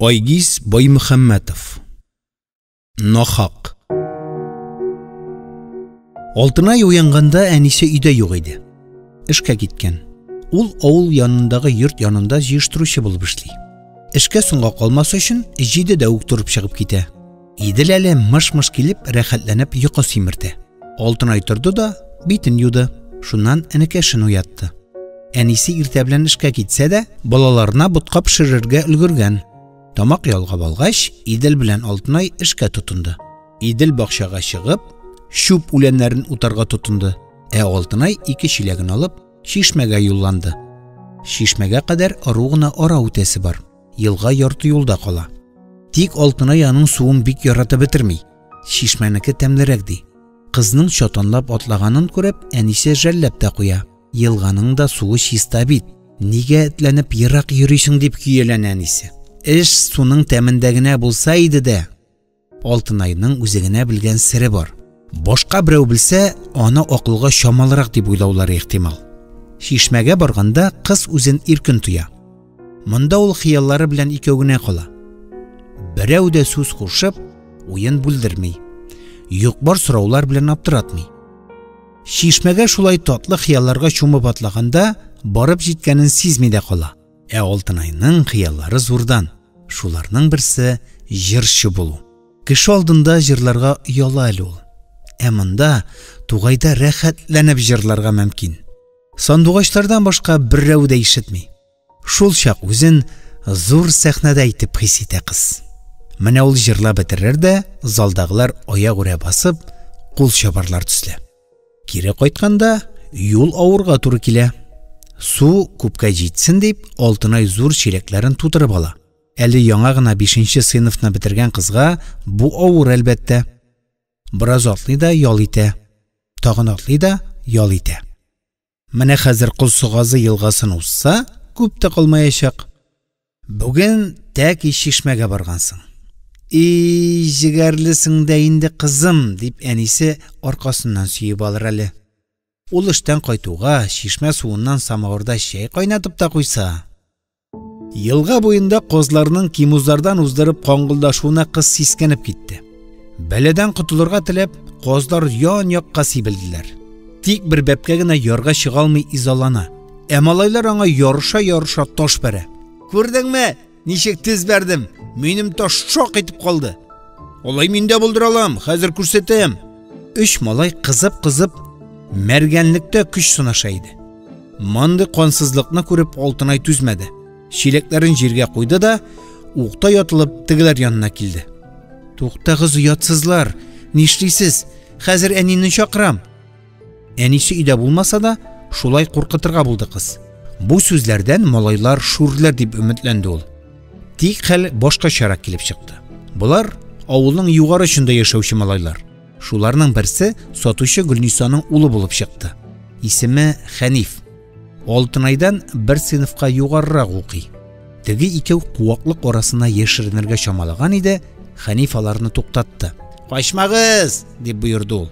Айгиз Баймөхәммәтов. Нахак. Алтынай уянганда әнисе өйдә юк иде. Эшкә киткән. Ул авыл янындагы йорт янында җыештыручы булып эшли. Эшкә соңга калмас өчен 7дә үк турып чыгып китә. Идел әле мыш-мыш килеп, рәхәтләнеп йокы симерде. Алтынай торды да битен юды. Шуннан энекәшен уятты. Әнисе иртә белән эшкә китсә дә, балаларына бутка пешерергә өлгергән. Тамак ялгап алгач, Идел белән Алтынай эшкә тотынды. Идел бакчага чыгып, шуп үләннәрен утарга тотынды. Алтынай 2 чиләген алып, Шишмәгә юлланды. Шишмәгә кадәр аругына ара үтәсе бар. Елга ярты юлда кала. Тик Алтынай аның суын бик ярата бетерми. Шишмәнеке тәмлерәк ди. Кызның чатанлап атлаганын күреп, әнисе жәлләп тә куя. Елганың да суы чиста бит. Нигә этләнеп ерак йөрисең дип көйләнә әнисе. Эш суның тәмендә генә булса иде дә. Алтынайның үзегенә белгән сире бар. Башка берәү белсә, аны акылга шамалрак дип уйлаулары ихтимал. Шишмәгә барганда кыз үзен иркен туя. Монда ул хыяллары белән икәү генә кала. Берәү дә сүз кушып, уен бүлдерми. Юк-бар сораулар белән аптыратмый. Шишмәгә шулай татлы хыялларга чумып атлаганда, барып җиткәнен сизми дә кала. Алтынайның хыяллары зурдан. Шуларның берсе җырчы булу. Кеше алдында җырларга ояла әле ул. Монда тугайда рәхәтләнеп җырларга мөмкин. Сандугачлардан башка берәү дә ишетми. Шул чак үзен зур сәхнәдә итеп хис итә кыз. Менә ул җырлап бетерер дә, залдагылар аяк үрә басып, кул чабарлар төсле. Кире кайтканда юл авырга туры килә. Су күпкә җитсен дип, Алтынай зур чиләкләрен тутырып ала. Әле яңа гына 5нче сыйныфны бетергән кызга бу авыр әлбәттә. Бераз атлый да ял итә. Тагын атлый да ял итә. Менә хәзер Кулсугазы елгасын узса, күп тә калмаячак. Бүген тәки Шишмәгә баргансың. Җигәрлесең дә инде кызым, дип әнисе аркасыннан сөеп алыр әле. Ул эштән кайтуга Шишмә суыннан самавырда чәй кайнатып та куйса. Елга буенда козларның кимузлардан уздырып каңгылдашуына кыз сискәнеп китте. Бәләдән котылырга теләп, козлар ян-якка сибелделәр. Тик бер бәпкә генә ярга чыга алмый изалана. Малайлар аңа ярыша таш бәрә. Күрдеңме? Ничек тез бәрдем? Минем таш шак итеп калды. Алай мин дә булдыра алам, хәзер күрсәтәм. 3 малай кызып мәргәнлектә көч сынаша иде. Мондый кансызлыкны күреп Алтынай түзмәде. Чиләкләрен җиргә куйды да, укта ятылып тегеләр янына килде. Туктагыз, уятсызлар, нишлисез? Хәзер әнине чакырам. Әнисе өйдә булмаса да, шулай куркытырга булды кыз. Бу сүзләрдән малайлар шүрләр дип өметләнде ул. Тик хәл башкачарак килеп чыкты. Булар авылның югары очында яшәүче малайлар. Шуларның берсе сатучы Гөлнисаның улы булып чыкты. Исеме Хәниф. Алтынайдан бер сыйныфка югарырак укый. Теге икәү куаклык арасына яшеренергә чамалаган иде, Хәниф аларны туктатты. "Качмагыз!" дип боерды ул.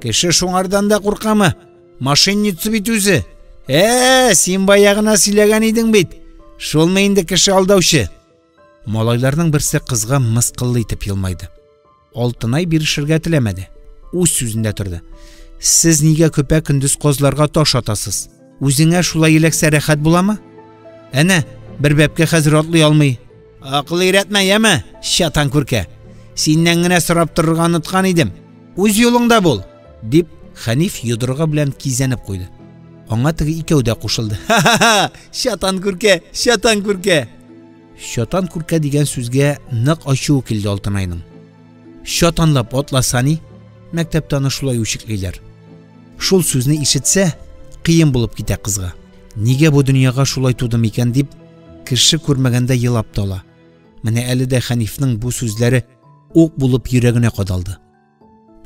"Кеше шуңардан да куркамы? Мошенница бит үзе. Син баягына сөйләгән идең бит. Шулмы инде кеше алдаучы?" Малайларның берсе кызга мыскыллы итеп елмайды. Алтынай бирешергә теләмәде. Үз сүзендә торды. "Сез нигә көпә көндез козларга таш атасыз? Үзеңә шулай эләксә рәхәт буламы? Әнә, бер бәпкә хәзер атлый алмый. Акыл өйрәтмә, яме, шатан күркә. Синнән генә сорап торырга оныткан идем. Үз юлыңда бул", дип Хәниф йодрыгы белән кизәнеп куйды. Аңа теге икәү дә кушылды. "Ха-ха-ха, шатан күркә, шатан күркә." Шатан күркә дигән сүзгә нык ачуы килде Алтынайның. Шатанлап атласани, мәктәптә аны шулай үчеклиләр. Шул сүзне ишетсә, кыен булып китә кызга. Нигә бу дөньяга шулай тудым икән дип, кеше күрмәгәндә елап тала. Менә әле дә Хәнифнең бу сүзләре ук булып йөрәгенә кадалды.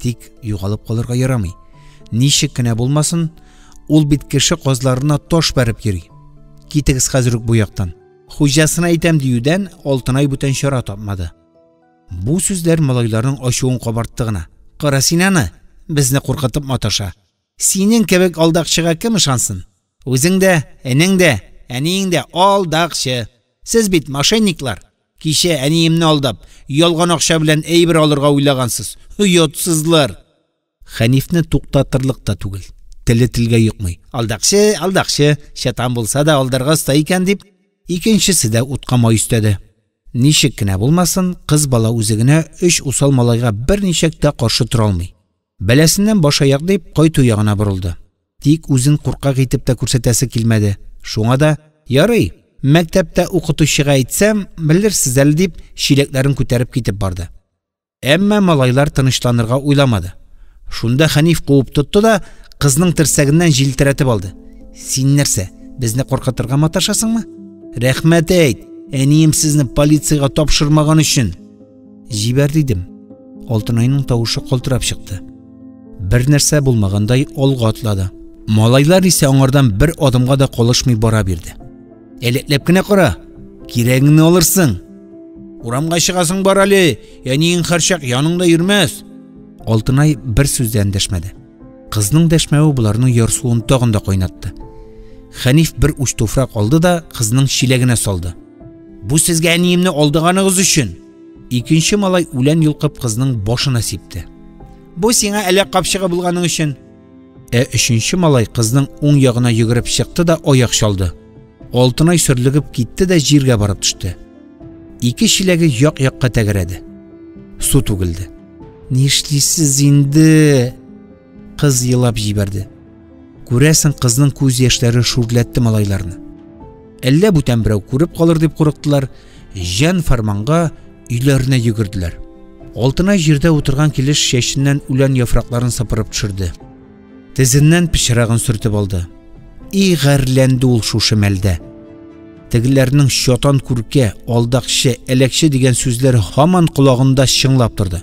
Тик югалып калырга ярамый. Ничек кенә булмасын, ул бит кеше козларына таш бәреп йөри. Китегез хәзер үк бу яктан. Хуҗасына әйтәм диюдән Алтынай бүтән чара тапмады. Бу сүзләр малайларның ачуын кабартты гына. "Кара син аны, безне куркытып маташа. Синең кебек алдакчыга кем ышансын? Үзең дә, энең дә, әниең дә алдакчы. Сез бит мошенниклар. Кеше әниемне алдап, ялган акча белән әйбер алырга уйлагансыз. Уятсызлар. Хәнифне туктатырлык та түгел. Теле телгә йокмый. Алдакчы, шайтан булса да алдарга оста икән дип, икенчесе дә утка май өстәде. Ничек кенә булмасын, кыз бала үзе генә 3 усал малайга берничек тә каршы тора алмый. Бәләсеннән баш аяк дип кайту ягына борылды. Тик үзен куркак итеп тә күрсәтәсе килмәде. Шуңа да, ярый, мәктәптә укытучыга әйтсәм, белерсез әле дип, шилекләрен күтәреп китеп барды. Әмма малайлар тынычланырга уйламады. Шунда Хәниф куып тотты да, кызның терсәгеннән җилтерәтеп алды. Син нәрсә, безне куркытырга маташасыңмы? Рәхмәт әйт, әнием сезне полицияга тапшырмаган өчен. Җибәр дидем. Алтынайның тавышы калтырап чыкты. Бер нәрсә булмагандай алга атлады. Малайлар исә аңардан бер адымга да калышмый бара бирде. Элекләп кенә кара, кирәгеңне алырсың. Урамга чыгасың бар әле, әниең һәрчак яныңда йөрмәс. Алтынай бер сүз дә эндәшмәде. Кызның дәшмәве буларның ярсуын тагын да кайнатты. Хәниф бер уч туфрак алды да кызның чиләгенә салды. Бу сезгә әниемне алдыганыгыз өчен. Икенче малай үлән йолкып кызның башына сипте. Бу сиңа әле капчыгы булганың өчен. Өченче малай кызның уң ягына йөгереп чыкты да аяк чалды. Алтынай сөрлегеп китте дә җиргә барып төште. Ике чиләге як-якка тәгәрәде. Су түгелде. Нишлисез инде? Кыз елап җибәрде. Күрәсең, кызның күз яшьләре шүрләтте малайларны. Әллә бүтән берәү күреп калыр дип курыктылар, җан фарманга өйләренә йөгерделәр. Алтынай җирдә утырган килеш чәченнән үлән яфракларын сыпырып төшерде. Тезеннән пычрагын сөртеп алды. И гәрләнде ул шушы мәлдә. Тегеләрнең шайтан күркә, алдакчы, әлекче дигән сүзләре һаман колагында чыңлап торды.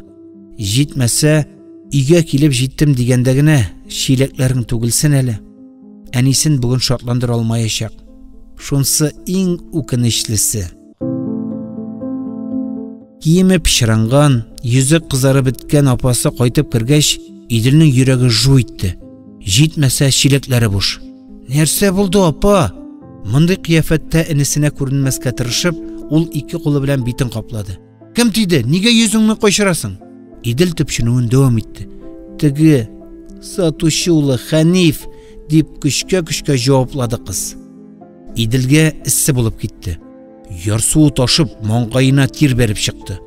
Җитмәсә, өйгә килеп җиттем дигәндә генә шилекләрен түгелсен әле. Әнисен бүген шатландыра алмаячак. Шунсы иң үкенечлесе. Киеме пычранган, йөзе кызарып беткән апасы кайтып кергәч, Иделнең йөрәге жу итте. Җитмәсә, шилекләре буш. Нәрсә булды, апа? Мондый кыяфәттә энесенә күренмәскә тырышып, ул ике кулы белән битен каплады. Кем тиде? Нигә йөзеңне кайшырасың? Идел төпченүен дәвам итте. Теге сатучы улы Хәниф дип көчкә җаваплады кыз. Иделгә иссе булып китте. Ярсуы ташып, маңгайына тир бәреп чыкты.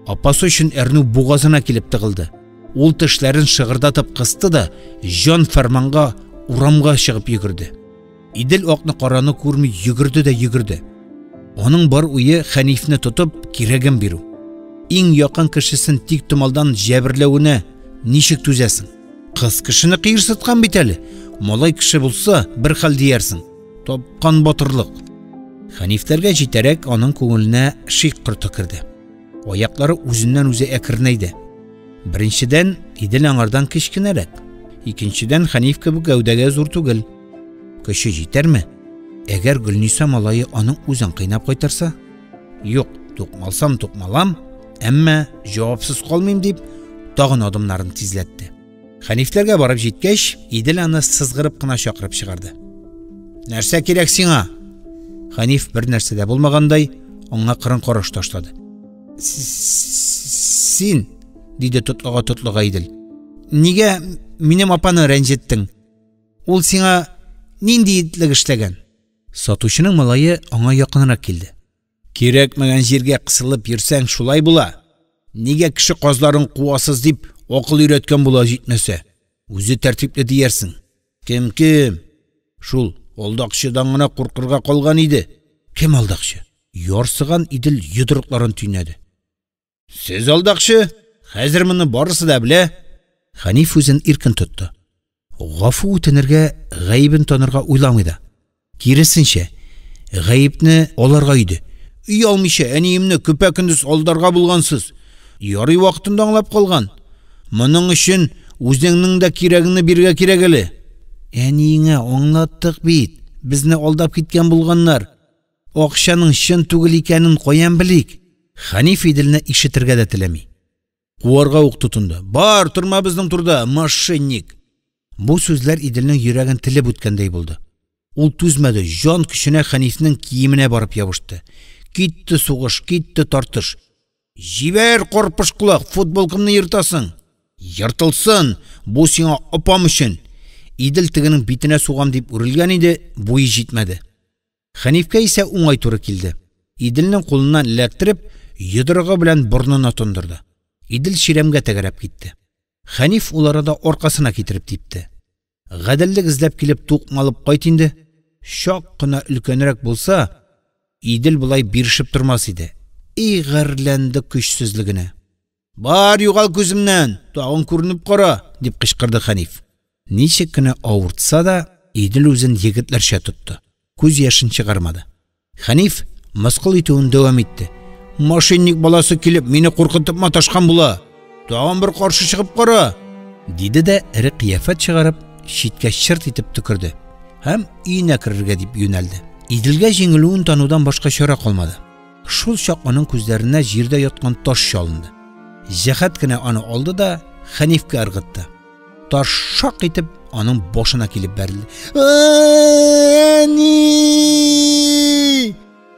Апасы өчен әрнү бугазына килеп тыгылды. Ул тешләрен шыгырдатып кысты да, җан фәрманга урамга чыгып йөгерде. Идел акны караны күрми йөгерде дә йөгерде. Аның бар уе Хәнифне тотып кирәген бирү. Иң якын кешесен тик томалдан җәберләүенә ничек түзәсең? Кыз кешене кыерсыткан бит әле. Малай кеше булса, бер хәл диярсең. Тапкан батырлык. Хәнифтәргә җитәрәк аның күңеленә шик кырты керде. Аяклары үзеннән үзе әкренәйде. Беренчедән, Идел аңардан кечкенәрәк. Икенчедән, Хәниф кебек гәүдәгә зур түгел. Көче җитәрме? Әгәр Гөлниса малае аның үзен кыйнап кайтарса? Юк, тукмалам, әмма җавапсыз калмыйм дип, тагын адымнарын тизләтте. Хәнифләргә барып җиткәч, Идел аны сызгырып кына чакырып чыгарды. Нәрсә кирәк сиңа? Хәниф бер нәрсә дә булмагандай, аңа кырын караш ташлады. Син, диде тотлыга Идел. Нигә минем апаны рәнҗеттең? Ул сиңа нинди итлек эшләгән? Сатучының малае аңа якынрак килде. Кирәкмәгән җиргә кысылып йөрсәң шулай була. Нигә кеше казларын куасыз дип акыл өйрәткән була җитмәсә? Үзе тәртипле диярсең. Кем? Шул алдакчыдан гына куркырга калган иде. Кем алдакчы? Ярсыган Идел йодрыкларын түйнәде. Сез алдакчы? Хәзер моны барысы да белә. Хәниф үзен иркен тотты. Гафу үтенергә, гаибен танырга уйламый да. Киресенчә, гаибне аларга иде. Үй алмыйча әниемне көпә-көндез алдарга булгансыз. Ярый вакытында аңлап калган. Моның өчен үзеңнең дә кирәгеңне бирергә кирәк әле. Әниеңә аңлаттык бит. Безне алдап киткән булганнар. Акчаның чын түгел икәнен каян белик? Хәниф Иделне ишетергә дә теләми. Куарга ук тотынды. Бар, турма безнең турда, мошенник. Бу сүзләр Иделнең йөрәген телеп үткәндәй булды. Ул түзмәде, җан көченә Хәнифнең киеменә барып ябышты. Китті суғыш, китті тартыш. Жибер қорпыш құлақ, футболкымны йыртасың. Йыртылсын, бұл сиңа апам үшін. Иділ тігінің битіне суғам деп үрілген еді, бойы жетмеді. Ханифке ise оңай туры келді. Иділнің қолынан ләктіріп, йыдырығы білән бұрнына тондырды. Иділ ширемге тәгәрәп кетті. Ханиф оларада орқасына кетіріп тепті. Ғаділдік іздеп келіп туқмалып қайтынды. Шоқ қына үлкенірек болса, Иділ бұлай берішіп тұрмас еді. Иғарленді күшсізлігіне. Бар юғал көзімнен, тағын көрініп қара, деп қышқырды Ханиф. Нешек күні ауыртса да, Иділ өзін егітлерше тұтты. Көз яшын шығармады. Ханиф мысқыл етуін дөуам етті. Машинник баласы келіп, мені қорқытып маташқан бұла. Тағын бір қаршы шығып қара. Деді де ірі қияфет шығарып, шетке шырт етіп түкірді. Һәм үйіне кірерге деп юнәлді. Иділге жеңілуін танудан башқа шара қалмады. Шул шақ оның көздеріне жерде ятқан таш шалынды. Жәхәт кіне аны алды да Ханифке ырғытты. Таш шақ етіп, оның башына келіп бәрілді.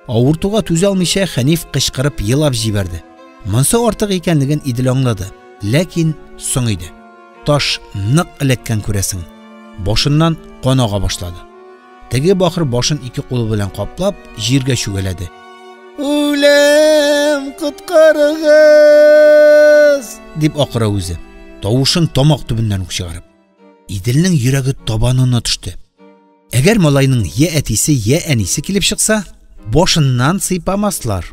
Ауыртуға төзе алмайша Ханиф қышқырып елап жіберді. Мұнысы артық екенлігін Иділ аңлады. Ләкин соң еді. Таш нық ілеккен көресің. Башыннан қанаға башлады. Теге бақыр башын екі қолы білен қаплап, жерге шүгеледі. Өлем, құтқарығыз! Деп ақыра өзі. Тауышын тамақ түбінден шығарып. Иділнің жүрегі табанына түшті. Әгер малайның е әтесі, е әнесі келіп шықса, башыннан сыйпамаслар.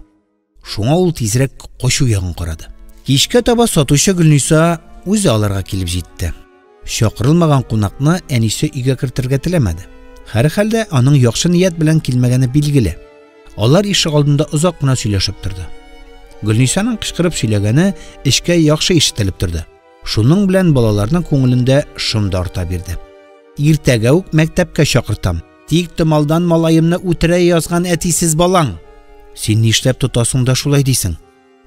Шуңа ол тезірек қошу яғын қарады. Кешке таба сатушы Гүлниса өзі аларға келіп жетті. Шақырылмаған қонақны әнесі үйге кіртірге тілемеді. Hər хәлдә аның яхшы ният белән килмәгәне билгеле. Алар ишек алдында озак кына сөйләшеп торды. Гөлнисаның кычкырып сөйләгәне эшкә яхшы ишетелеп торды. Шуның белән балаларның күңелендә шым да арта бирде. Иртәгә үк мәктәпкә чакыртам. Тик томалдан малаемны үтерә язган әтисез балаң. Син нишләп тотасың да шулай дисең?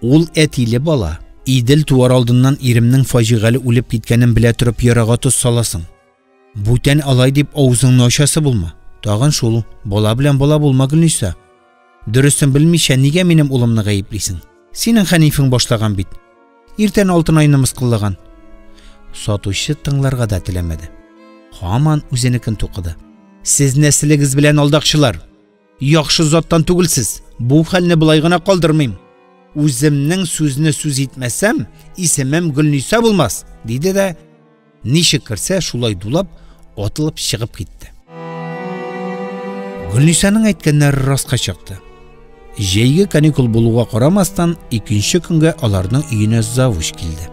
Ул әтиле бала. Идел туар алдыннан иремнең фаҗигале үлеп киткәнен белә торып ярага тоз саласың. Бүтән алай дип авызыңны ачасы булма. Тагын шул бала белән бала булма Гөлниса. Дөресен белмичә нигә минем улымны гаеплисең? Синең Ханифың башлаган бит. Иртән алтын айны мыскыллаган. Сатучы тыңларга да теләмәде. Хаман үзенекен тукыды. Сез нәселегез белән алдакчылар. Яхшы заттан түгелсез. Бу хәлне булай гына калдырмыйм. Үземнең сүзне сүз итмәсәм, исемем Гөлниса булмас, диде дә ничек керсә шулай дулап, атылып чыгып китте. Гөлнисаның әйткәннәре раска чыкты. Җәйге каникул булуга карамастан, икенче көнгә аларның өенә завуч килде.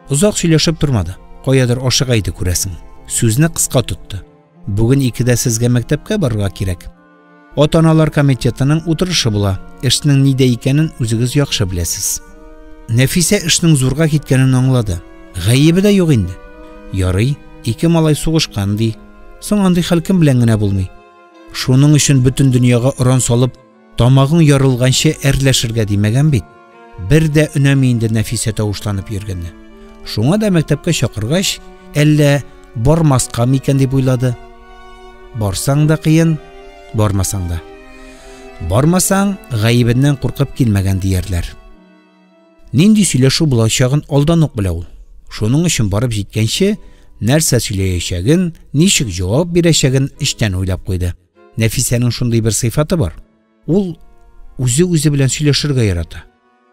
Узак сөйләшеп тормады. Каядыр ашыга иде күрәсең. Сүзне кыска тутты. Бүген 2дә сезгә мәктәпкә барырга кирәк. Ата-аналар комитетының утырышы була. Эшнең нидә икәнен үзегез яхшы беләсез. Нәфисә эшнең зурга киткәнен аңлады. Гаебе дә юк инде. Ярый, 2 малай сугышкан ди. Соң андый хәл кем белән генә булмый. Шуның өчен бөтен дөньяга уран салып, тамагың ярылганча әрләшергә димәгән бит. Бер дә өнәми инде Нәфисә тавышланып йөргәнне. Шуңа да мәктәпкә чакыргач, әллә бармаска микән дип уйлады. Барсаң да кыен, бармасаң да. Бармасаң, гаебеннән куркып килмәгән диярләр. Нинди сөйләшү булачагын алдан ук белә ул. Шуның өчен барып җиткәнче, нәрсә сөйләячәген, ничек җавап бирәчәген эчтән уйлап куйды. Нәфисәнең шундый бер сыйфаты бар. Ул үзе белән сөйләшергә ярата.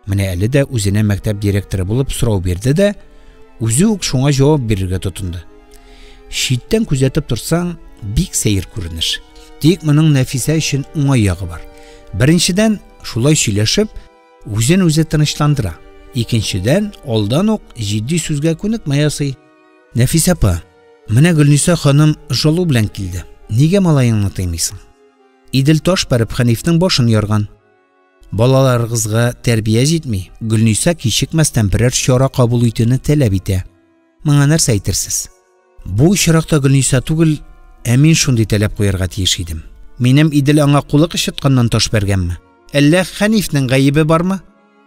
Менә әле дә үзенә мәктәп директоры булып сорау бирде дә, үзе үк шуңа җавап бирергә тотынды. Шиттән күзәтеп торсаң, бик сәер күренеш. Тик моның Нәфисә өчен уңай ягы бар. Беренчедән, шулай сөйләшеп, үзен-үзе тынычландыра. Икенчедән, алдан ук җитди сүзгә күнекмә ясый. Нәфисә апа, менә Гөлниса ханым жалу белән килде. Нигә малаеңны тыймыйсың? Идел таш барып Ханифның башын ярган. Балаларыгызга тәрбия җитми, Гөлниса кичекмәстән берәр чара кабул итүне таләп итә. Моңа нәрсә әйтерсез? Бу очракта Гөлниса түгел, мин шундый таләп куярга тиеш идем. Минем Идел аңа кулы кычытканнан таш бергәнме? Әллә Ханифның гаебе бармы?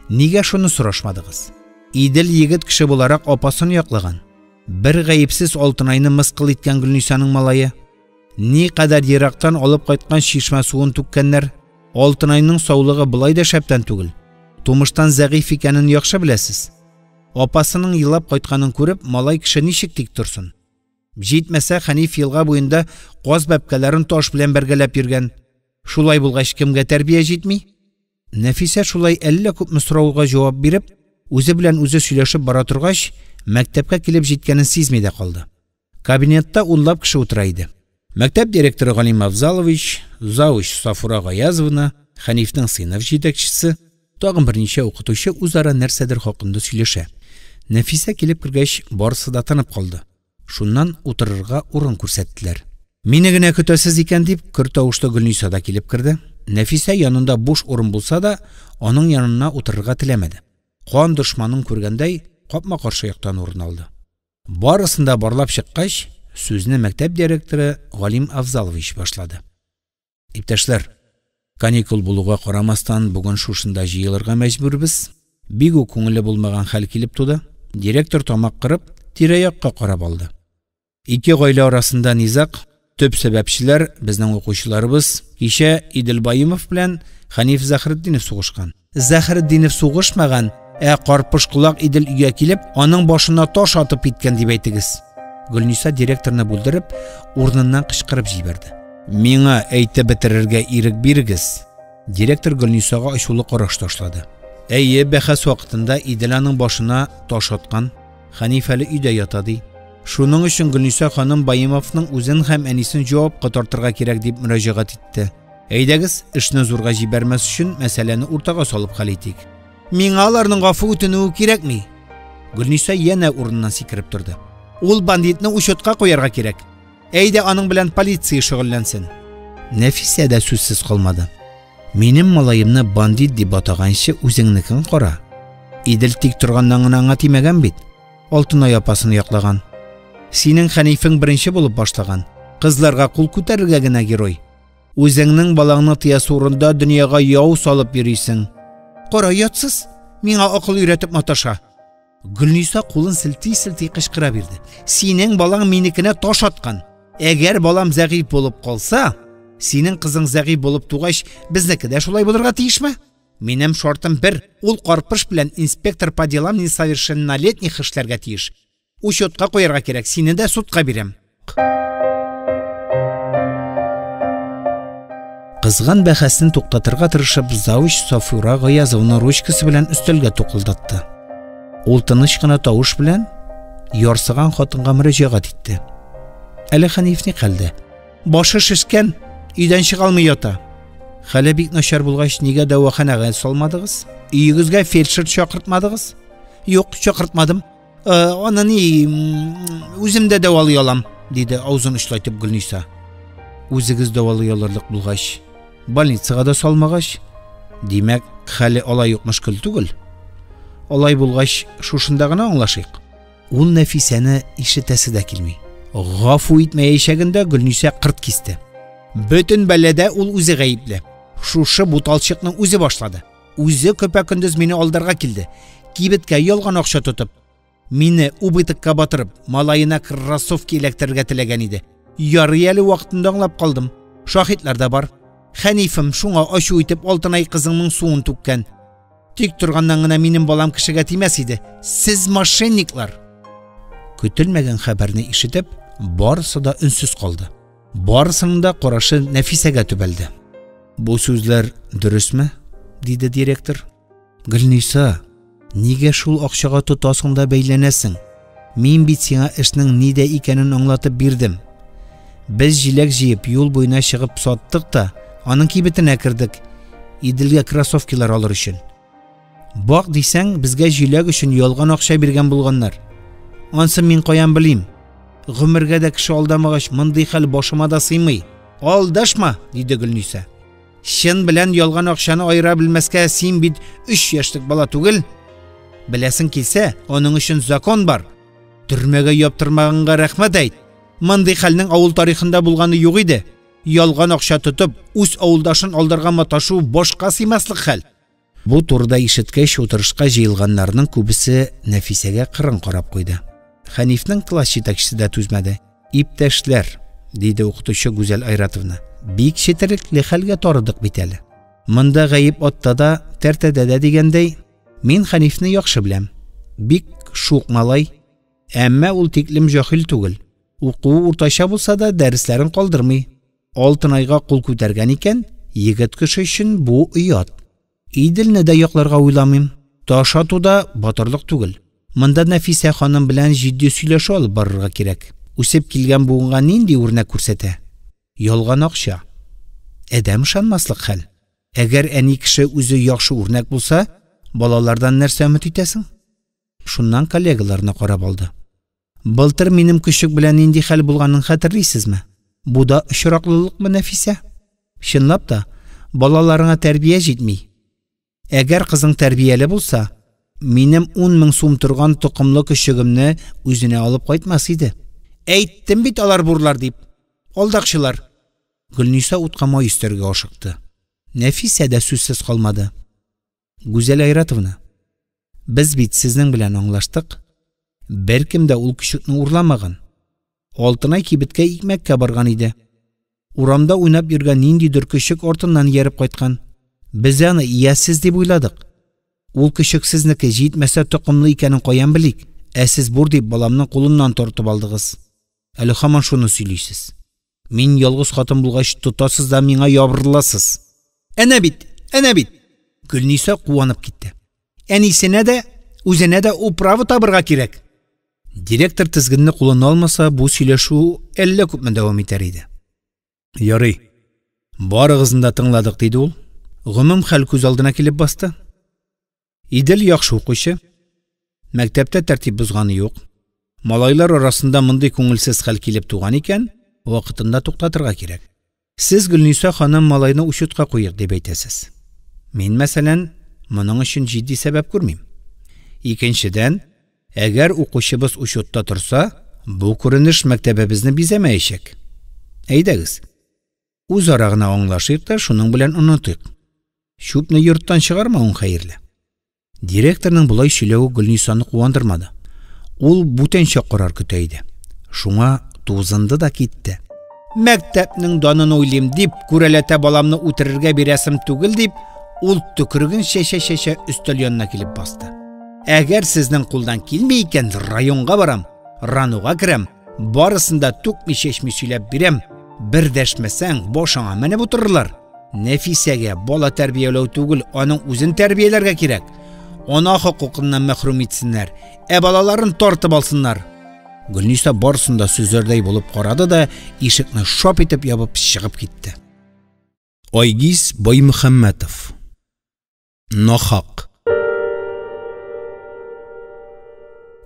Нигә шуны сорашмадыгыз? Идел егет кеше буларак апасын яклаган. Бер гаепсез алтын айны мыскыл иткән Гөлнисаның малае. Ни кадәр ерактан алып кайткан шишмә суын түккәннәр. Алтынайның саулыгы былай да шәптән түгел. Тумыштан зәгыйф икәнен яхшы беләсез. Апасының елап кайтканын күреп, малай кеше ничек тик торсын? Җитмәсә, Хәниф елга буенда каз бәбкәләрен таш белән бергәләп йөргән. Шулай булгач кемгә тәрбия җитми? Нәфисә шулай әллә күпме сорауга җавап биреп, үзе белән үзе сөйләшеп бара торгач, мәктәпкә килеп җиткәнен сизми дә калды. Кабинетта унлап кеше утыра иде. Мәктәп директоры Галим Авзалович, завуч Сафура Гаязовна, Хәнифнең сыйныф җитәкчесе, тагын берничә укытучы үзара нәрсәдер хакында сөйләшә. Нәфисә килеп кергәч, барысы да тынып калды. Шуннан утырырга урын күрсәттеләр. Мине генә көтәсез икән дип, көр тавышлы Гөлниса да килеп керде. Нәфисә янында буш урын булса да, аның янына утырырга теләмәде. Кан дошманын күргәндәй, капма-каршы яктан урын алды. Барысында барлап чыккач, сүзне мәктәп директоры Галим Авзалович башлады. Иптәшләр, каникул булуга карамастан бүген шушында җыелырга мәҗбүрбез. Бик үк күңелле булмаган хәл килеп туды. Директор тамак кырып, тирә-якка карап алды. Ике гаилә арасында низак, төп сәбәпчеләр безнең укучыларыбыз кичә Иделбаимов белән Хәниф Зәхретдинов сугышкан. Зәхретдинов сугышмаган, карпыш кулак Идел өйгә килеп, аның башына таш атып киткән дип әйтегез. Гөлниса директорны бүлдереп, урыныннан кычкырып җибәрде. Миңа әйтеп бетерергә ирек бирегез. Директор Гөлнисага ачулы караш ташлады. Әйе, бәхәс вакытында Идел аның башына таш аткан. Хәниф әле өйдә ята ди. Шуның өчен Гөлниса ханым Баимовның үзен һәм әнисен җавапка тартырга кирәк дип мөрәҗәгать итте. Әйдәгез, эшне зурга җибәрмәс өчен мәсьәләне уртага салып хәл итик. Миңа аларның гафу үтенүе кирәкми. Гөлниса янә урыннан сикереп торды. Ул бандитны учетка куярга кирәк. Әйдә аның белән полиция шөгыльләнсен. Нәфисә дә сүзсез калмады. Минем малаемны бандит дип атаганчы үзеңнекен кара. Идел тик торганнан гына аңа тимәгән бит. Алтынай апасын яклаган. Синең Хәнифең беренче булып башлаган. Кызларга кул күтәрергә генә герой. Үзеңнең балаңны тиясы урында дөньяга яу салып йөрисең. Кара ятсыз, миңа акыл өйрәтеп маташа. Гөлниса кулын силти-силти кычкыра бирде. Синең балаң минекенә таш аткан. Әгәр балам зәгыйф булып калса, синең кызың зәгыйф булып тугач, безнеке дә шулай булырга тиешме? Минем шартым бер, ул карпыш белән инспектор по делам несовершеннолетних эшләргә тиеш. Учетка куярга кирәк, сине дә судка бирәм. Кызган бәхәсен туктатырга тырышып, завуч Сафура Гаязовна ручкасы белән өстәлгә тукылдатты. Ул тыныч кына тавыш белән ярсыган хатынга мөрәҗәгать итте. Әле Хәниф ни хәлдә? Башы шешкән, өйдән чыга алмый ята. Хәле бик начар булгач, нигә дәваханәгә салмадыгыз? Өегезгә фельдшер чакыртмадыгыз? Юк, чакыртмадым. Аны ни, үзем дә дәвалый алам, диде авызын учлайтып Гөлниса. Үзегез дәвалый алырлык булгач, больницага да салмагач, димәк, хәле алай юк мөшкил түгел. Алай булгач, шушында гына аңлашыйк. Ул Нәфисәне ишетәсе дә килми. Гафу итмәячәгендә Гөлниса кырт кисте. Бөтен бәләдә ул үзе гаепле. Шушы буталчыкның үзе башлады. Үзе көпә-көндез мине алдарга килде. Кибеткә ялган акча тотып, мине убытыкка батырып, малайына кроссовка эләктерергә теләгән иде. Ярый әле вакытында аңлап калдым. Шаһитлар да бар. Хәнифем шуңа ачу итеп Алтынай кызыңның суын түккән. Тик торганнан гына минем балам кешегә тимәс иде. Сез мошенниклар. Көтелмәгән хәбәрне ишетеп, барысы да үнсез калды. Барысының да карашы Нәфисәгә төбәлде. Бу сүзләр дөресме? Диде директор. Гөлниса, нигә шул акчага тотасың да бәйләнәсең? Мин бит сиңа эшнең нидә икәнен аңлатып бирдем. Без җиләк җыеп юл буена чыгып саттык та, аның кибетенә кердек. Иделгә кроссовкалар алыр өчен. Бак дисәң, безгә җиләк өчен ялган акча биргән булганнар. Ансы мин каян белим? Гомергә дә кеше алдамагач, мондый хәл башыма да сыймый. Алдашма, диде Гөлниса. Чын белән ялган акчаны айыра белмәскә син бит 3 яшьлек бала түгел. Беләсең килсә, аның өчен закон бар. Төрмәгә яптырмаганга рәхмәт әйт. Мондый хәлнең авыл тарихында булганы юк иде. Ялган акча тотып, үз авылдашын алдарга маташу башка сыймаслык хәл. Бу турыда ишеткәч, утырышка җыелганнарның күбесе Нәфисәгә кырын карап куйды. Хәнифнең класс җитәкчесе дә түзмәде. Иптәшләр, диде укытучы Гүзәл Айратовна. Бик четерекле хәлгә тарыдык бит әле. Мында гаип атта да, тәртәдә дә дигәндәй, мин Хәнифне яхшы беләм. Бик шук малай, әмма ул тиклем җаһил түгел. Укуы уртача булса да, дәресләрен калдырмый. Алтын айга кул күтәргән икән, егет кеше өчен бу уят. Иделне дә якларга уйламыйм. Таш атуда батырлык түгел. Мында Нәфисә ханым белән җитди сөйләшә алып барырга кирәк. Үсеп килгән буынга нинди үрнәк күрсәтә? Ялган акча. Әдәм ышанмаслык хәл. Әгәр әни кеше үзе яхшы үрнәк булса, балалардан нәрсә өмет итәсең? Шуннан коллегаларына карап алды. Былтыр минем күчек белән нинди хәл булганын хәтерлисезме? Бу да очраклылыкмы, Нәфисә? Чынлап та, балаларыңа тәрбия җитми. Әгәр кызың тәрбияле булса, минем 10,000 сум торган токымлы күчегемне үзенә алып кайтмас иде. Әйттем бит алар бурлар дип. Алдакчылар. Гөлниса утка май өстәргә ашыкты. Нәфисә дә сүзсез калмады. Гүзәл Айратовна, без бит сезнең белән аңлаштык. Беркем дә ул күчекне урламаган. Алтынай кибеткә икмәккә барган иде. Урамда уйнап йөргән ниндидер күчек артыннан ярып кайткан. Без аны иясез дип уйладык. Ул күчек сезнеке җитмәсә токымлы икәнен каян белик? Ә сез бур дип баламның кулыннан тартып алдыгыз. Әле һаман шуны сөйлисез. Мин ялгыз хатын булгач тотасыз да миңа ябырыласыз. Әнә бит. Гөлниса куанып китте. Әнисенә дә, үзенә дә управа табырга кирәк. Директор тизгенне кулына алмаса, бу сөйләшү әллә күпме дәвам итәр иде. Ярый. Барыгызны да тыңладык, диде ул. Гомум хәл күз алдына килеп басты. Идел яхшы укучы. Мәктәптә тәртип бузганы юк. Малайлар арасында мондый күңелсез хәл килеп туган икән, вакытында туктатырга кирәк. Сез Гөлниса ханым малайны учетка куйык дип әйтәсез. Мин мәсәлән, моның өчен җитди сәбәп күрмим. Икенчедән, әгәр укучыбыз учетта торса, бу күренеш мәктәбебезне бизәмәячәк. Әйдәгез. Үз арагына аңлашыйк та шуның белән онытыйк. Шупны йорттан чыгармауың хәерле. Директорның булай сөйләве Гөлнисаны куандырмады. Ул бүтәнчә карар көтә иде. Шуңа тузынды да китте. Мәктәпнең данын уйлыйм дип, күрәләтә баламны үтерергә бирәсем түгел дип, ул төкреген шәшә өстәл янына килеп басты. Әгәр сезнең кулдан килмәй икән, районга барам, рануга керәм, барысында түкми шешми сөйләп бирәм. Бер дәшмәсәң, башыңа менеп утырырлар. Нәфисәгә бала тәрбияләү түгел, аның үзен тәрбияләргә кирәк. Ана хокукыннан мәхрүм итсеннәр, балаларын тартып алсыннар. Гөлниса барсында сүзләрдәй булып карады да, ишекне шап итеп ябып чыгып китте. Айгиз Баймөхәммәтов. Нахак.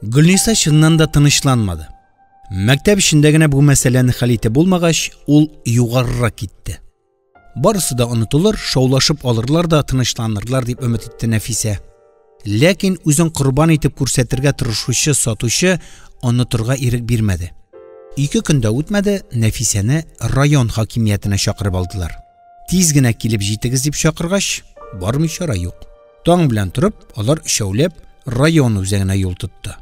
Гөлниса чыннан да тынычланмады. Мәктәп эчендә генә бу мәсьәләне хәл итеп булмагач, ул югарырак китте. Барысы да онытылыр, шаулашып алырлар да тынычланырлар дип өмет итте Нәфисә. Ләкин үзен корбан итеп күрсәтергә тырышучы сатучы онытырга ирек бирмәде. 2 көндә үтмәде, Нәфисәне район хакимиятенә чакырып алдылар. Тиз генә килеп җитегез дип чакыргач, бармый чара юк. Таң белән торып, алар өчәүләп район үзәгенә юл тотты.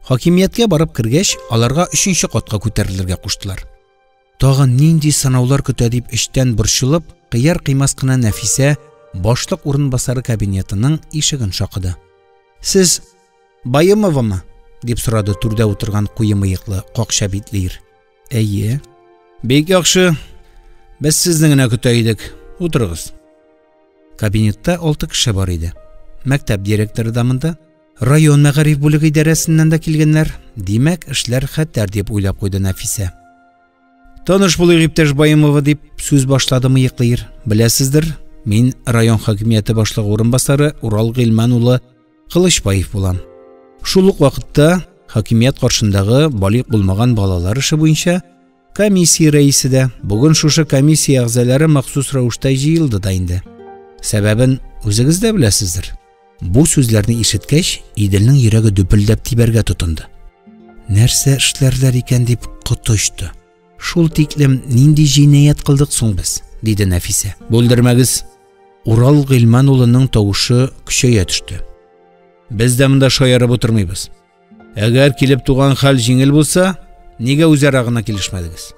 Хакимияткә барып кергәч, аларга 3нче катка күтәрелергә куштылар. Тагын нинди сынаулар көтә дип эштән борчылып, кыяр-кыймас кына Нәфисә башлык урынбасары кабинетының ишеген шакыды. Сез Баймовамы? Дип сорады түрдә утырган куе мыеклы, какча битле ир. Әйе. Бик яхшы. Без сезне генә көтә идек. Утырыгыз. Кабинетта 6 кеше бар иде. Мәктәп директоры да монда, район мәгариф бүлеге идарәсеннән дә килгәннәр. Димәк, эшләр хәтәр дип уйлап куйды Нәфисә. Таныш булыйк, иптәш Баймова, дип сүз башлады мыеклы ир. Беләсездер, мин район хакимияте башлыгы урынбасары Урал Гыйльман улы Кылычбаев булам. Шул ук вакытта хакимият каршындагы балык булмаган балалар эше буенча комиссия рәисе дә. Бүген шушы комиссия әгъзалары махсус рәвештә җыелды да инде. Сәбәбен үзегез дә беләсездер. Бу сүзләрне ишеткәч, Иделнең йөрәге дөпелдәп тибәргә тотынды. Нәрсә эшләрләр икән дип котышты. Шул тиклем нинди җинаять кылдык соң без, диде Нәфисә. Бүлдермәгез. Урал Гыйльман улының тавышы көчәя төште. Без дә монда шаярып утырмыйбыз. Әгәр килеп туган хәл җиңел булса, нигә үзара гына килешмәдегез?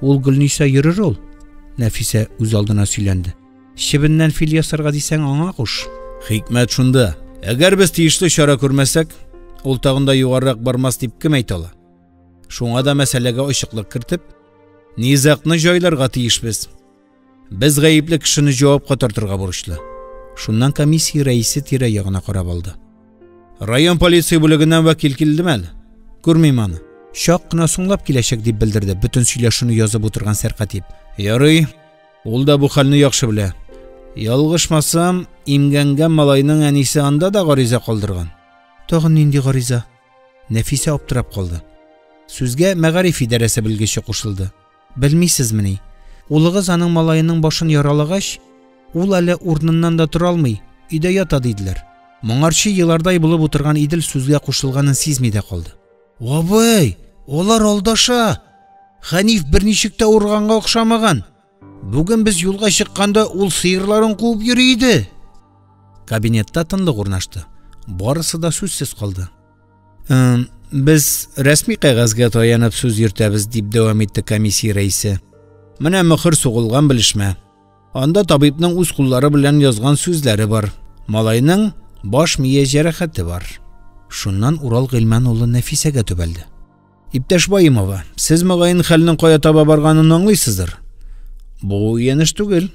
Ул Гөлниса йөрер ул. Нәфисә үз алдына сөйләнде. Шибеннән фил ясарга дисәң аңа куш. Хикмәт шунда. Әгәр без тиешле чара күрмәсәк, ул тагында югарырак бармас дип кем әйтә ала? Шуңа да мәсьәләгә ачыклык кертеп, низакны җайларга тиешбез. Без гаепле кешене җавапка тартырга бурычлы. Шуннан комиссия рәисе тирә-ягына карап алды. Район полиция бүлегеннән вәкил килдеме әле? Күрмим аны. Шак кына соңлап киләчәк дип белдерде бөтен сөйләшүне язып утырган Сәркатип. Ярый, ул да бу хәлне яхшы белә. Ялгышмасам, имгәнгән малайның әнисе анда да гариза калдырган. Тагын нинди гариза? Нәфисә аптырап калды. Сүзгә мәгариф идарәсе белгече кушылды. Белмисезмени? Улыгыз аның малайының башын яралагач, ул әле урыныннан да тора алмый, өйдә ята дидиләр. Моңарчы еллардай булып утырган Идел сүзгә кушылганын сизми дә калды. Абый, олар алдаша. Хәниф берничек тә урганга охшамаган. Бүген без юлга чыкканда ул сыерларын куып йөри иде. Кабинетта тынлык урнашты. Барысы да сүзсез калды. Без рәсми кәгазьгә таянып сүз йөртәбез дип дәвам итте комиссия рәисе. Менә мөхөр сугылган белешмә. Анда табибның үз куллары белән язган сүзләре бар. Малайның баш мие җәрәхәте бар. Шуннан Урал Гыйльман улы Нәфисәгә төбәлде. Иптәш Баимова, сез мөгаен хәлнең кая таба барганын аңлыйсыздыр. Бу янеш түгел.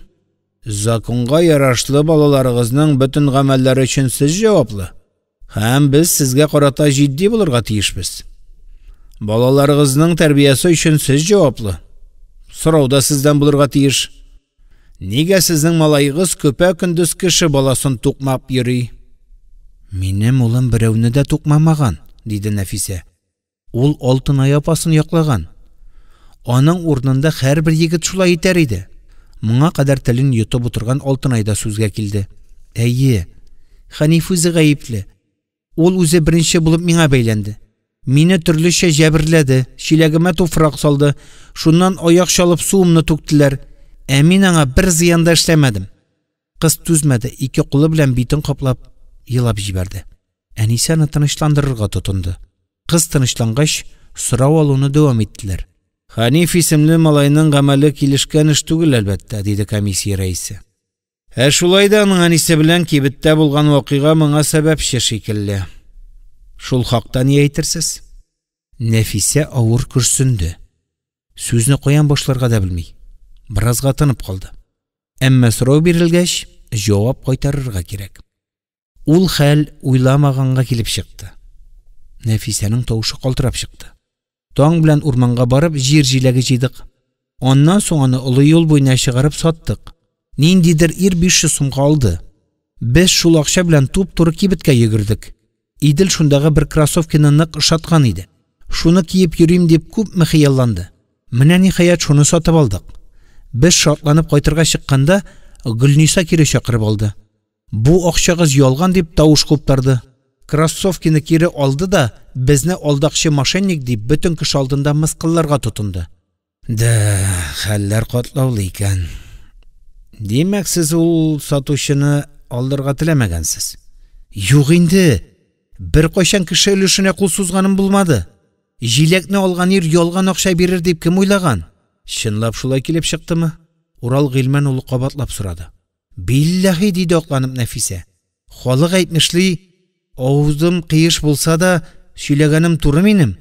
Законга ярашлы балаларыгызның бөтен гамәлләре өчен сез җаваплы. Һәм без сезгә карата җитди булырга тиешбез. Балаларыгызның тәрбиясе өчен сез җаваплы. Сорау да сездән булырга тиеш. Нигә сезнең малайыгыз көпә-көндез кеше баласын тукмап йөри? Минем улым берәүне дә тукмамаган, диде Нәфисә. Ул Алтынай апасын яклаган. Аның урынында һәрбер егет шулай итәр иде. Моңа кадәр телен йотып утырган Алтынай да сүзгә килде. Әйе, Хәниф үзе гаепле. Ул үзе беренче булып миңа бәйләнде. Мине төрлечә җәберләде, чиләгемә туфрак салды. Шуннан аяк чалып суымны түктеләр. Ә мин аңа бер зыян да эшләмәдем. Кыз түзмәде, ике кулы белән битен каплап елап җибәрде. Әнисәне тынычландырырга тотынды. Кыз тынычлангач, сорау алуны дәвам иттеләр. Хәниф исемле малайның гамәле килешкән эш түгел әлбәттә, диде комиссия рәисе. Шулай да аның әнисе белән кибеттә булган вакыйга моңа сәбәпче шикелле. Шул хакта ни әйтерсез? Нәфисә авыр көрсенде. Сүзне каян башларга да белми. Биразга тынып калды. Әмма сорау бирелгәч, җавап кайтарырга кирәк. Ул хәл уйламаганга килеп чыкты. Нәфисәнең тавышы калтырап чыкты. Таң белән урманга барып җир җиләге җыйдык. Аннан соң аны олы юл буена чыгарып саттык. Ниндидер 500 сумга алды. Без шул акча белән туп-туры кибеткә йөгердек. Идел шундагы бер кроссовканы нык ошаткан иде. Шуны киеп йөрим дип күпме хыялланды. Менә ниһаять шуны сатып алдык. Без шатланып кайтырга чыкканда Гөлниса кире чакырып алды. Бу акчагыз ялган дип тавыш куптарды. Кроссовканы кире алды да безне алдакчы мошенник дип бөтен кеше алдында мыскылларга тотынды. Хәлләр катлаулы икән. Димәк, сез ул сатучыны алдырга теләмәгәнсез. Юк инде. Бер кайчан кеше өлешенә кул сузганым булмады. Җиләкне алган ир ялган акча бирер дип кем уйлаган? Чынлап шулай килеп чыктымы? Урал Гыйльман улы кабатлап сорады. Билләһи, диде акланып Нәфисә. Халык әйтмешли, авызым кыеш булса да, сөйләгәнем туры минем.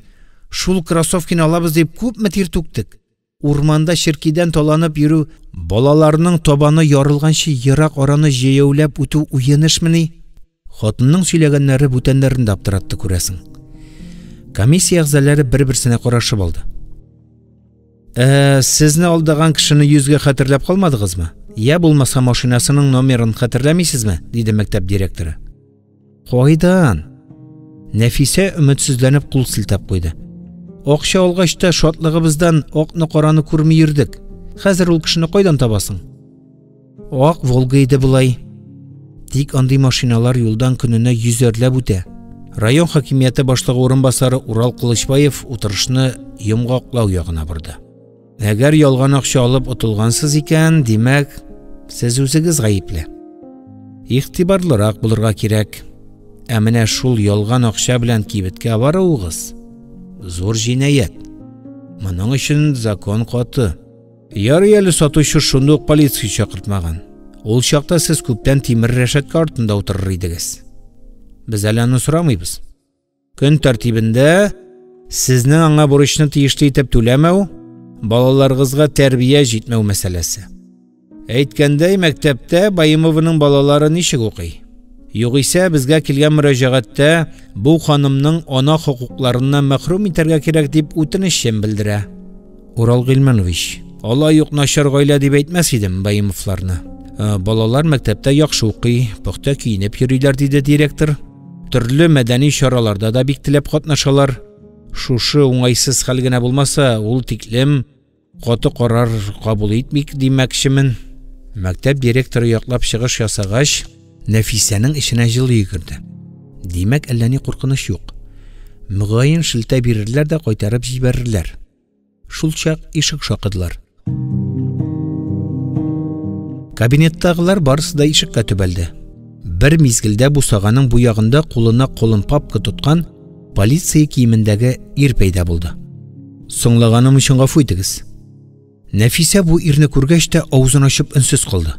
Шул кроссовканы алабыз дип күпме тир түктек. Урманда ширкидән таланып йөрү, балаларның табаны ярылганчы ерак араны җәяүләп үтү уенышмыни? Хатынның сөйләгәннәре бүтәннәрен дә аптыратты күрәсең. Комиссия әгъзалары бер-берсенә карашып алды. Сезне алдаган кешене йөзгә хәтерләп калмадыгызмы? Я булмаса машинасының номерын хәтерләмисезме? Диде мәктәп директоры. Кайдан? Нәфисә өметсезләнеп кул силтәп куйды. Акча алгач та шатлыгыбыздан акны караны күрми йөрдек. Хәзер ул кешене кайдан табасың? Ак Волга иде булай. Тик андый машиналар юлдан көненә 100-ләп үтә. Район хакимияте башлыгы урынбасары Урал Кылычбаев утырышны йомгаклау ягына барды. Әгәр ялган акча алып утылгансыз икән, димәк, сез үзегез гаепле. Игътибарлырак булырга кирәк. Ә менә шул ялган акча белән кибеткә баруыгыз зур җинаят. Моның өчен закон каты. Ярый әле сатучы шундый полиция чакыртмаган. Ул чакта сез күптән тимер рәшәткә артында утырыр идегез. Без әле аны сорамыйбыз. Көн тәртибендә сезнең аңа бурычны тиешле итеп түләмәү, балаларыгызга тәрбия җитмәү мәсьәләсе. Әйткәндәй, мәктәптә Баимованың балалары ничек укый? Югыйсә, безгә килгән мөрәҗәгатьтә бу ханымның ана хокукларыннан мәхрүм итәргә кирәк дип үтенечен белдерә. Урал Гыйльманович, алай ук начар гаилә дип әйтмәс идем Баимовларны. Балалар мәктәптә яхшы укый, пөхтә киенеп йөриләр, диде директор. Төрле мәдәни чараларда да бик теләп катнашалар. Шушы уңайсыз хәл генә булмаса, ул тиклем каты карар кабул итмик димәкчемен. Мәктәп директоры яклап чыгыш ясагач, Нәфисәнең эшенә җылы йөгерде. Димәк, әллә ни куркыныч юк. Мөгаен шелтә бирерләр дә кайтарып җибәрерләр. Шул чак ишек шакыдылар. Кабинеттагылар барысы да ишеккә төбәлде. Бер мизгелдә бусаганың бу ягында кулына колын папка тоткан полиция киемендәге ир пәйда булды. Соңлаганым өчен гафу итегез. Нәфисә бу ирне күргәч тә авызын ачып өнсез калды.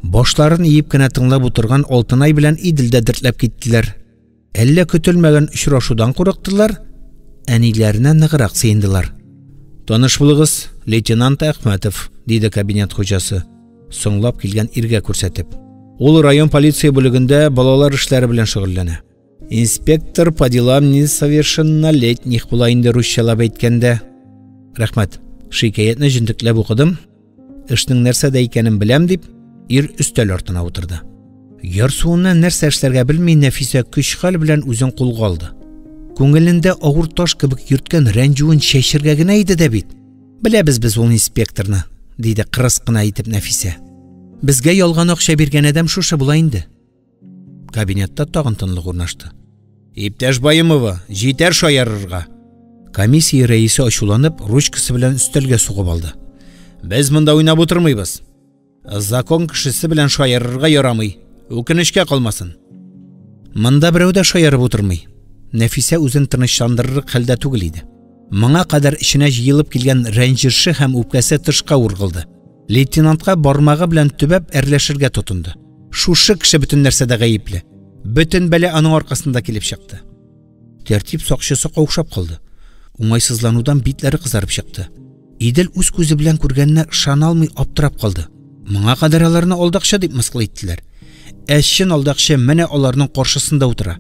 Башларын иеп кенә тыңлап утырган Алтынай белән Иделдә дертләп киттеләр. Әллә көтелмәгән очрашудан курыктылар, әниләренә ныграк сыендылар. Таныш булыгыз, лейтенант Әхмәтов, диде кабинет хуҗасы, соңлап килгән иргә күрсәтеп. Ул район полиция бүлегендә балалар эшләре белән шөгыльләнә. Инспектор по делам несовершеннолетних була инде русчалап әйткәндә. Рәхмәт, шикаятны җентекләп укыдым. Эшнең нәрсәдә икәнен беләм дип, ир өстәл артына утырды. Ярсуыннан нәрсә эшләргә белми Нәфисә көч-хәл белән үзен кулга алды. Күңелендә авыр таш кебек йөрткән рәнҗүен чәчергә генә иде дә бит. Беләбез без ул инспекторны, диде кырыс кына итеп Нәфисә. Безгә ялган акча биргән адәм шушы була инде. Кабинетта тагын тынлык урнашты. Иптәш Баимова, җитәр шаярырга. Комиссия рәисе ачуланып, ручкасы белән өстәлгә сугып алды. Без монда уйнап утырмыйбыз. Закон кешесе белән шаярырга ярамый. Үкенечкә калмасын. Монда берәү дә шаярып утырмый. Нәфисә үзен тынычландырыр хәлдә түгел иде. Моңа кадәр иченә җыелып килгән рәнҗеше һәм үпкәсе тышка ургылды. Лейтенантка бармагы белән төбәп әрләшергә тотынды. Шушы кеше бөтен нәрсәдә гаепле. Бөтен бәлә аның аркасында килеп чыкты. Тәртип сакчысы каушап калды. Уңайсызланудан битләре кызарып чыкты. Идел үз күзе белән күргәненә ышана алмый аптырап калды. Моңа кадәр аларны алдакчы дип мыскыл иттеләр. Әшин алдакчы менә аларның каршысында утыра.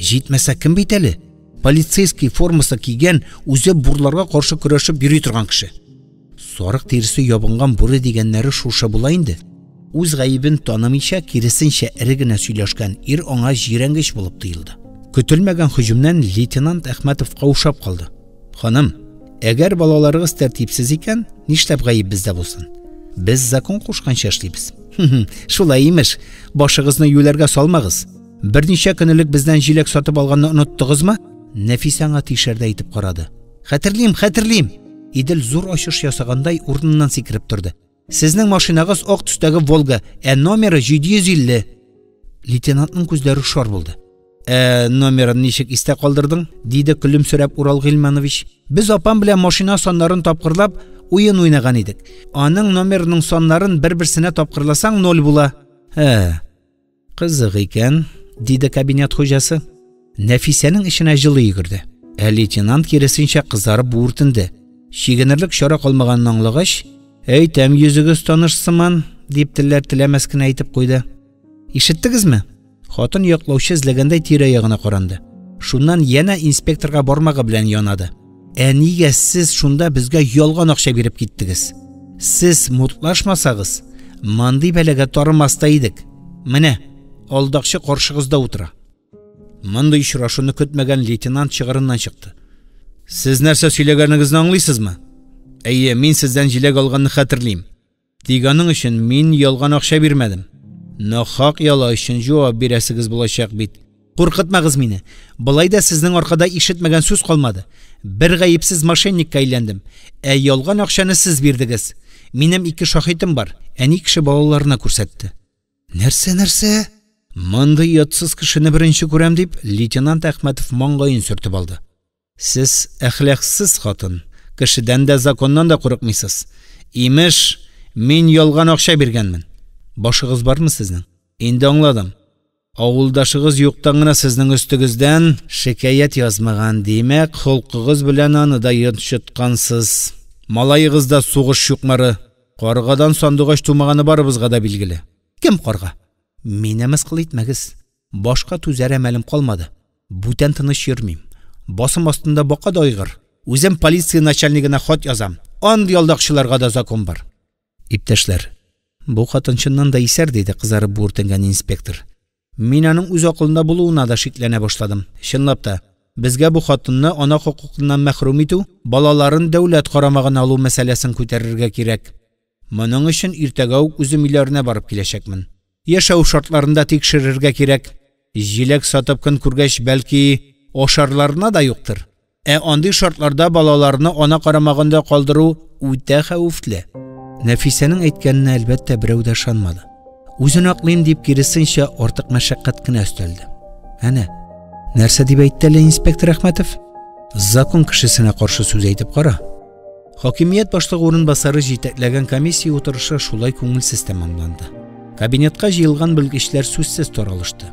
Җитмәсә кем бит әле? Полицейский формасы кигән, үзе бурларга каршы көрәшеп йөри торган кеше. Сарык тиресе ябынган буры дигәннәре шушы була инде. Үз гаибен танымыйча, киресенчә эре генә сөйләшкән ир аңа җирәнгеч булып тоелды. Көтелмәгән һөҗүмнән лейтенант Әхмәтов каушап калды. Ханым, әгәр балаларыгыз тәртипсез икән, нишләп гаиб бездә булсын? Без закон кушканча эшлибез. Шулай имеш, башыгызны юләргә салмагыз. Берничә көнлек бездән җиләк сатып алганны оныттыгызмы? Нәфисә аңа тишәрдә итеп карады. Хәтерлим. Идел зур ачыш ясагандай урыныннан сикереп торды. Сезнең машинагыз ак төстәге Волга, номеры 750. Лейтенантның күзләре шар булды. Номерын ничек истә калдырдың? Диде көлемсерәп Урал Гыйльманович. Без апам белән машина саннарын тапкырлап, уен уйнаган идек. Аның номерының саннарын бер-берсенә тапкырласаң 0 була. Кызык икән, диде кабинет хуҗасы. Нәфисәнең эшенә җылы йөгерде. Лейтенант киресенчә кызарып бүртенде. Шигенерлек чара калмаганын аңлагач, "Әйтәм, йөзегез танышсыман", дип теләмәс кенә әйтеп куйды. Ишеттегезме? Хатын яклаучы эзләгәндәй тирә-ягына каранды. Шуннан янә инспекторга бармагы белән янады. Нигә сез шунда безгә ялган акча биреп киттегез? Сез мутлашмасагыз, мандый бәләгә тарымаста идек. Менә, алдакчы каршыгызда утыра. Мондый очрашуны көтмәгән лейтенант чыгарыннан чыкты. Сез нәрсә сөйләгәнегезне аңлыйсызмы? Әйе, мин сездән җиләк алганны хәтерлим. Тиганың өчен мин ялган акча бирмәдем. Нахак яла өчен җавап бирәсегез булачак бит. Куркытмагыз мине. Булай да сезнең аркада ишетмәгән сүз калмады. Бер гаепсез мошенникка әйләндем. Ялган акчаны сез бирдегез. Минем 2 шаһитым бар. Әни кеше балаларына күрсәтте. Нәрсә? Мондый ятсыз кешене беренче күрәм дип, лейтенант Әхмәтов маңгаен сөртеп алды. Сез әхлаксыз хатын. Кешедән дә законнан да курыкмыйсыз. Имеш, мин ялган акча биргәнмен. Башыгыз бармы сезнең? Инде аңладым. Авылдашыгыз юктан гына сезнең өстегездән шикаят язмаган, димәк, холкыгыз белән аны да йончыткансыз. Малайыгызда сугыш юкмары. Каргадан сандугач тумаганы барыбызга да билгеле. Кем карга? Мине мыскыл итмәгез. Башка түзәр әмәлем калмады. Бүтән тыныч йөрмим. Басым астында бака да айгыр. Үзем полиция начальнигына хат язам. Андый алдакчыларга да закон бар. Иптәшләр, бу хатынчыннан да исәр, диде кызарып бүртенгән инспектор. Мин аның үз акылында булуына да шикләнә башладым. Чынлап та, безгә бу хатынны ана хукукыннан мәхрүм итү, балаларын дәүләт карамагына алу мәсьәләсен күтәрергә кирәк. Моның өчен иртәгә үк үзем өйләренә барып киләчәкмен. Яшәү шартларында тикшерергә кирәк. Җиләк сатып көн күргәч, бәлки ашарларына да юктыр. Андый шартларда балаларны ана карамагында калдыру үтә хәвефле. Нәфисәнең әйткәненә әлбәттә берәү дә ышанмады. Үзен аклыйм дип киресенчә артык мәшәкать кенә өстәлде. Әнә, нәрсә дип әйтте әле инспектор Әхмәтов? Закон кешесенә каршы сүз әйтеп кара. Хакимият башлыгы урынбасары җитәкләгән комиссия утырышы шулай күңелсез тәмамланды. Кабинетка җыелган белгечләр сүзсез таралышты.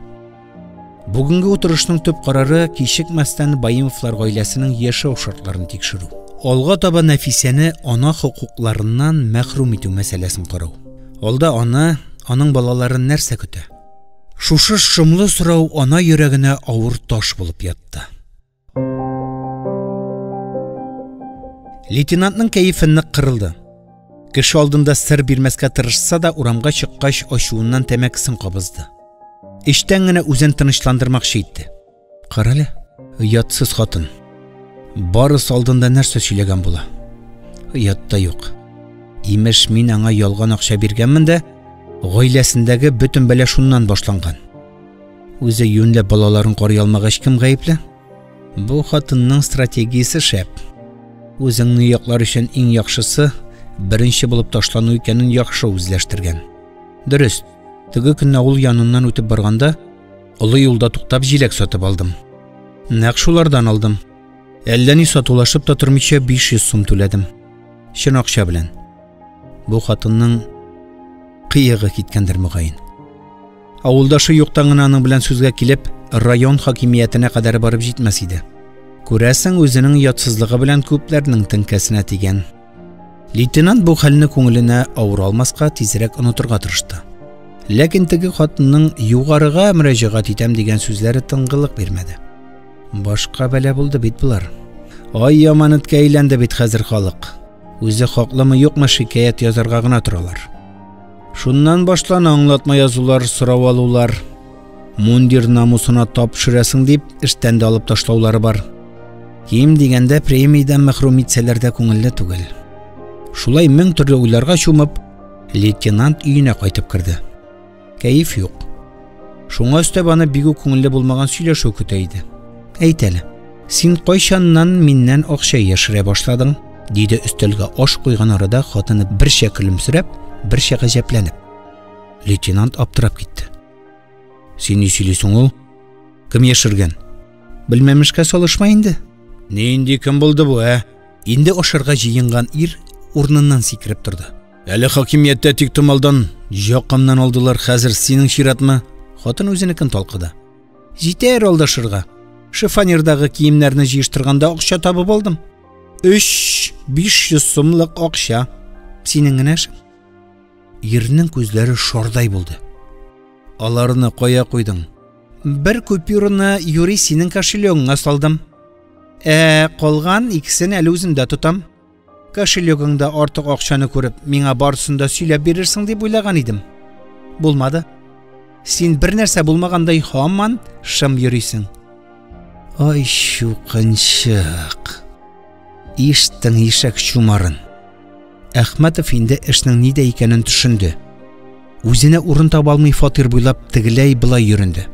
Бүгенге утырышның төп карары кичекмәстән Баимовлар гаиләсенең яшәү шартларын тикшерү. Алга таба Нәфисәне ана хукукларыннан мәхрүм итү мәсьәләсен карау. Алда ана, аның балаларын нәрсә көтә? Шушы шомлы сорау ана йөрәгенә авыр таш булып ятты. Лейтенантның кәефе нык кырылды. Кеше алдында сыр бирмәскә тырышса да, урамга чыккач ачуыннан тәмәкесен кабызды. Эштән генә үзен тынычландырмакчы итте. Карале, ятсыз хатын. Барыс алдында нәрсә сөйләгән була? Ятта юк. Имеш, мин аңа ялган акча биргәнмен дә, гаиләсендәге бөтен бәла шуннан башланган. Үзе юньләп балаларын карый алмагач кем гаепле? Бу хатынның стратегиясе шәп. Үзеңне яклар өчен иң яхшысы беренче булып ташлану икәнен яхшы үзләштергән. Дөрес, теге көнне ул яныннан үтеп барганда, олы юлда туктап җиләк сатып алдым. Нәкъ шулардан алдым. Әллә ни сатулашып та тормыйча 500 сум түләдем. Чын акча белән. Бу хатынның кыегы киткәндер мөгаен. Авылдашы юктан гына аның белән сүзгә килеп, район хакимиятенә кадәр барып җитмәс иде. Күрәсең, үзенең ятсызлыгы белән күпләрнең теңкәсенә тигән. Лейтенант бу хәлне күңеленә авыр алмаска тизрәк онытырга тырышты. Ләкин теге хатынның югарыга мөрәҗәгать итәм дигән сүзләре тыңгылык бирмәде. Башка бәла булды бит булар. Ай яманәткә әйләнде бит хәзер халык. Үзе хаклымы юкмы шикаят язарга гына торалар. Шуннан башлана аңлатма язулар, сорау алулар. Мундир намусына тапшырасың дип эштән дә алып ташлаулары бар. Ким дигәндә премиядан мәхрүм итсәләр дә күңелле түгел. Шулай мең төрле уйларга чумып, лейтенант өенә кайтып керде. Кәеф юк. Шуңа өстәп аны бик үк күңелле булмаган сөйләшү көтә иде. Әйт әле, син кайчаннан миннән акча яшерә башладың? Диде өстәлгә аш куйган арада хатыны берчә көлемсерәп, берчә гаҗәпләнеп. Лейтенант аптырап китте. Син ни сөйлисең ул? Кем яшергән? Белмәмешкә салышма инде. Нинди кем булды бу, Инде ашарга җыенган ир урыныннан сикереп торды. Әле хакимияттә тик томалдан якымнан алдылар, хәзер синең чиратмы? Хатын үзенекен талкыды. Җитәр алдашырга. Шифонердагы киемнәрне җыештырганда акча табып алдым. 500 сумлык акча. Синең генә эшең. Ирнең күзләре шордай булды. Аларны кая куйдың? Бер купюраны юри синең кошелегыңа салдым. Калган икесен әле үземдә тотам. Кошелегыңда артык акчаны күреп, миңа барысын да сөйләп бирерсең дип уйлаган идем. Булмады. Син бер нәрсә булмагандай һаман шым йөрисең. Ай шукынчык. Иштең ишәк чумарын. Әхмәтов инде эшнең нидә икәнен төшенде. Үзенә урын таба алмый фатир буйлап тегеләй былай йөренде.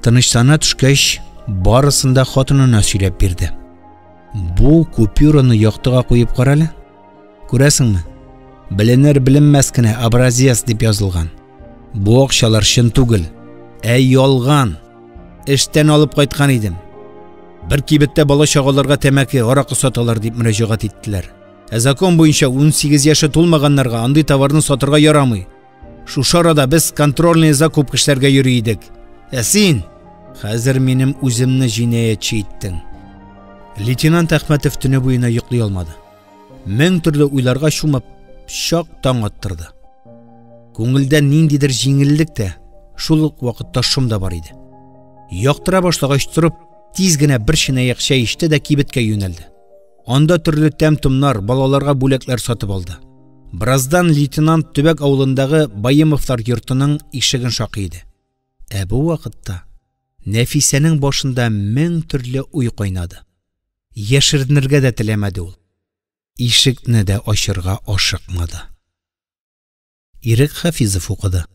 Тынычлана төшкәч, барысында хатынына сөйләп бирде. Бу купюраны яктыга куеп карале. Күрәсеңме? Беленер беленмәс кенә образец дип язылган. Бу акчалар чын түгел, ялган. Эштән алып кайткан идем. Бер кибеттә бала чагаларга тәмәке, аракы саталар дип мөрәҗәгать иттеләр. Закон буенча 18 яшы тулмаганнарга андый товарны сатырга ярамый. Шушы арада без контрольный закуп эшләргә йөри идек. Син хәзер минем үземне җинаятчы иттең. Лейтенант Әхмәтов төне буена йоклый алмады. Мең төрле уйларга чумып, шак таң аттырды. Күңелдә ниндидер җиңеллек тә, шул ук вакытта шом да бар иде. Яктыра башлагач торып, тиз генә бер чынаяк чәй ичте дә кибеткә юнәлде. Анда төрле тәм-томнар, балаларга бүләкләр сатып алды. Бираздан лейтенант төбәк авылындагы Байымовлар йортының ишеген шакый иде. Бу вакытта Нәфисәнең башында мең төрле уй кайнады. Яшеренергә дә теләмәде ул. Ишекне дә ачырга ашыкмады. Ирек Хафизов укыды.